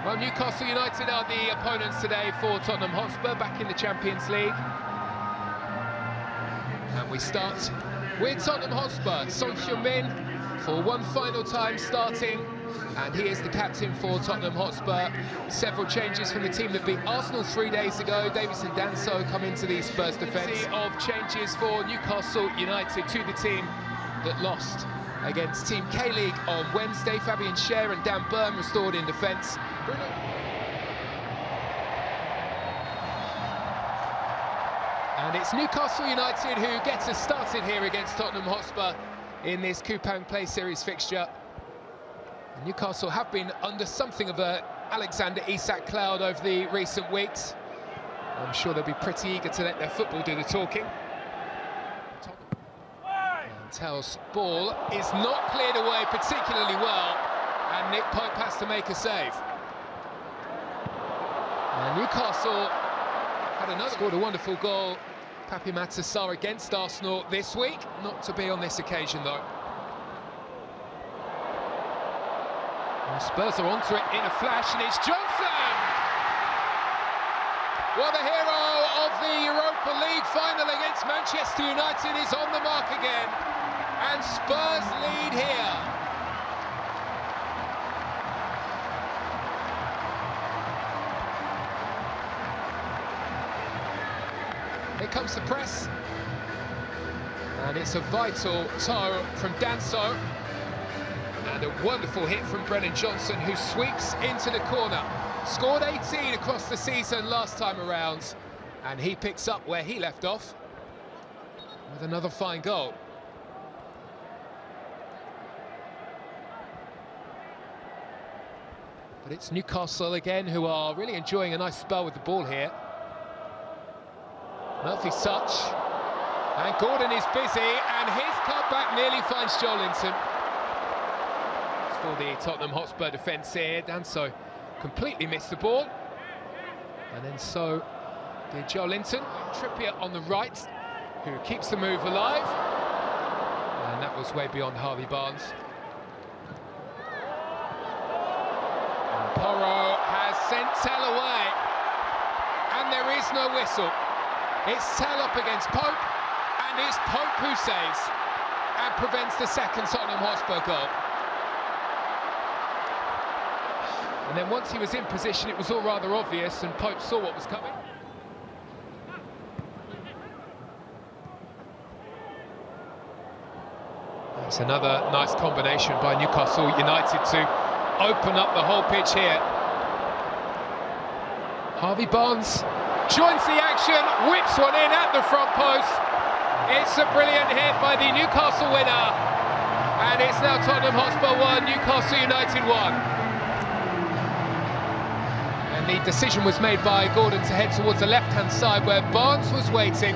Well, Newcastle United are the opponents today for Tottenham Hotspur, back in the Champions League. And we start with Tottenham Hotspur. Son Heung-Min for one final time starting, and he is the captain for Tottenham Hotspur. Several changes from the team that beat Arsenal 3 days ago. Davies and Danso come into the Spurs defence. Of changes for Newcastle United to the team that lost against Team K-League on Wednesday. Fabian Schär and Dan Burn restored in defence. And it's Newcastle United who gets us started here against Tottenham Hotspur in this Kupang Play Series fixture. Newcastle have been under something of a Alexander Isak cloud over the recent weeks. I'm sure they'll be pretty eager to let their football do the talking. And Tell's ball is not cleared away particularly well, and Nick Pope has to make a save. And Newcastle scored a wonderful goal, Papi Matar against Arsenal this week. Not to be on this occasion, though. And Spurs are onto it in a flash, and it's Johnson! Well, the hero of the Europa League final against Manchester United is on the mark again, and Spurs lead here. Here comes the press, and it's a vital toe from Danso, and a wonderful hit from Brennan Johnson, who sweeps into the corner. Scored 18 across the season last time around, and he picks up where he left off with another fine goal. But it's Newcastle again who are really enjoying a nice spell with the ball here. Murphy's touch, and Gordon is busy, and his cutback nearly finds Joelinton. It's for the Tottenham Hotspur defence here. Danso completely missed the ball, and then so did Joelinton. Trippier on the right, who keeps the move alive, and that was way beyond Harvey Barnes. And Porro has sent Tell away, and there is no whistle. It's Tell up against Pope, and it's Pope who saves and prevents the second Tottenham Hotspur goal. And then once he was in position, it was all rather obvious, and Pope saw what was coming. It's another nice combination by Newcastle United to open up the whole pitch here. Harvey Barnes joins the action, whips one in at the front post. It's a brilliant hit by the Newcastle winner, and it's now Tottenham Hotspur 1, Newcastle United 1. And the decision was made by Gordon to head towards the left-hand side where Barnes was waiting.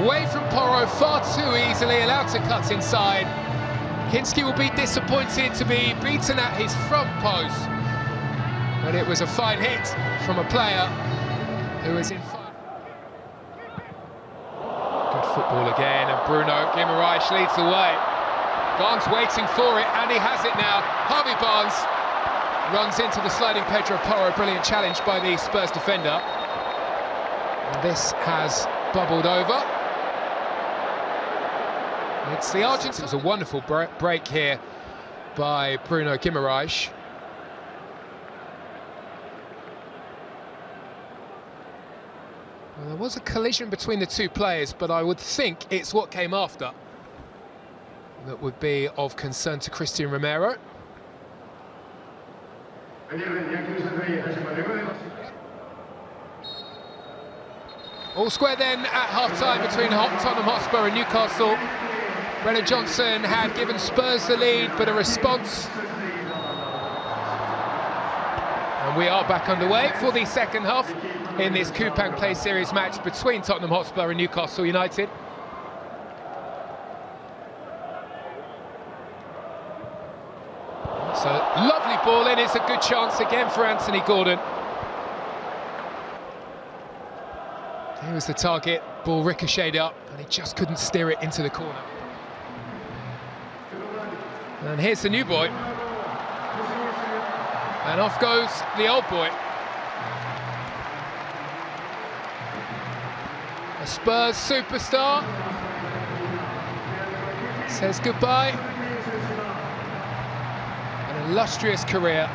Away from Porro far too easily, allowed to cut inside. Kinski will be disappointed to be beaten at his front post, but it was a fine hit from a player who is in fun. Good football again, and Bruno Guimaraes leads the way. Barnes waiting for it, and he has it now. Harvey Barnes runs into the sliding Pedro Porro. Brilliant challenge by the Spurs defender. And this has bubbled over. It's the Argentine. It was a wonderful break here by Bruno Guimaraes. Well, there was a collision between the two players, but I would think it's what came after that would be of concern to Christian Romero. All square then at half-time between Tottenham Hotspur and Newcastle. Brennan Johnson had given Spurs the lead, but a response. And we are back underway for the second half in this Kupang Play Series match between Tottenham Hotspur and Newcastle United. So, lovely ball in, it's a good chance again for Anthony Gordon. Here was the target, ball ricocheted up, and he just couldn't steer it into the corner. And here's the new boy. And off goes the old boy. A Spurs superstar says goodbye. An illustrious career.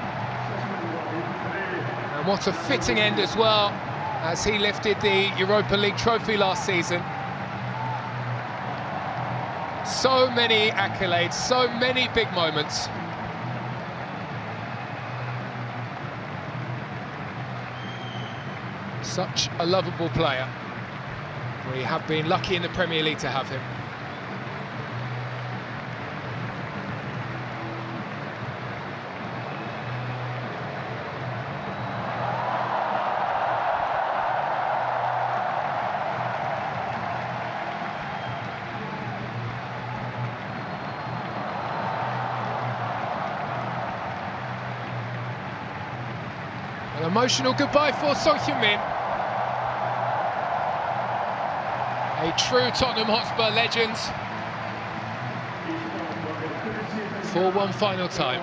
And what a fitting end as well, as he lifted the Europa League trophy last season. So many accolades, so many big moments. Such a lovable player. We have been lucky in the Premier League to have him. An emotional goodbye for Heung-Min. A true Tottenham Hotspur legend for one final time.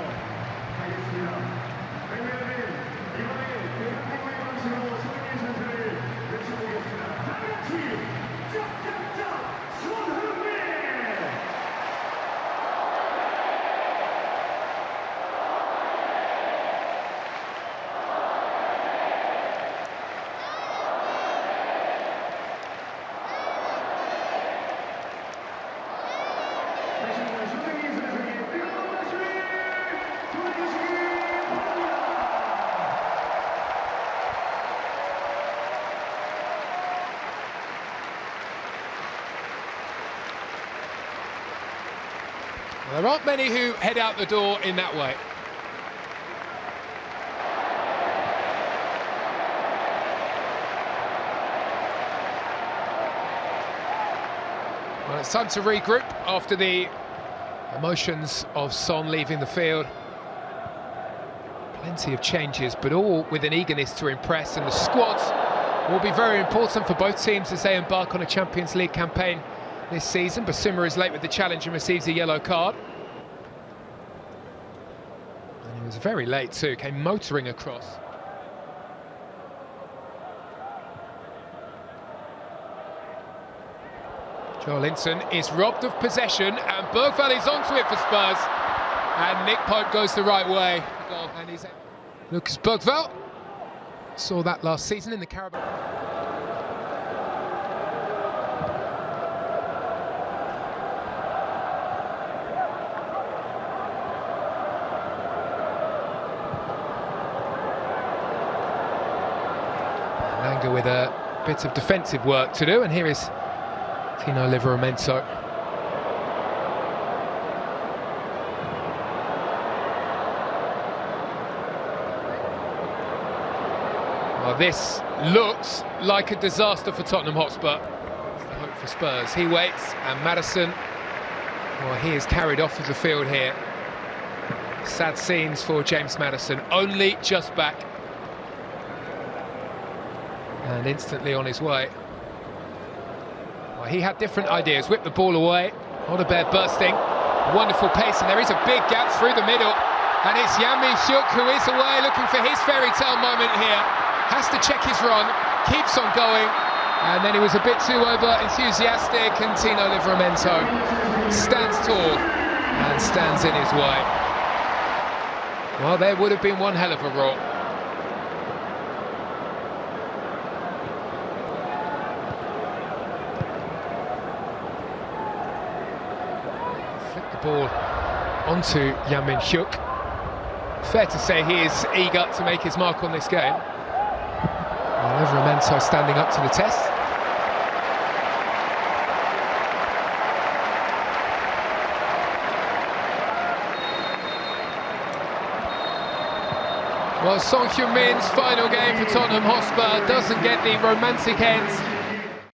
There aren't many who head out the door in that way. Well, it's time to regroup after the emotions of Son leaving the field. Plenty of changes, but all with an eagerness to impress, and the squads will be very important for both teams as they embark on a Champions League campaign this season. Basuma is late with the challenge and receives a yellow card. And he was very late too, came motoring across. Joelinton is robbed of possession, and Bergvall is onto it for Spurs. And Nick Pope goes the right way. And he's Lucas Bergvall saw that last season in the Carabao. Langer with a bit of defensive work to do, and here is Tino Livramento. Well, this looks like a disaster for Tottenham Hotspur. It's the hope for Spurs. He waits, and Maddison, well, he is carried off of the field here. Sad scenes for James Maddison, only just back. And instantly on his way. Well, he had different ideas, whipped the ball away, Odegaard bursting, wonderful pace, and there is a big gap through the middle, and it's Heung-Min Son who is away, looking for his fairy tale moment here, has to check his run, keeps on going, and then he was a bit too over-enthusiastic, and Tino Livramento stands tall and stands in his way. Well, there would have been one hell of a roar. Ball onto Heung-Min Son. Fair to say he is eager to make his mark on this game. Livramento standing up to the test. Well, Son Heung-min's final game for Tottenham Hotspur doesn't get the romantic end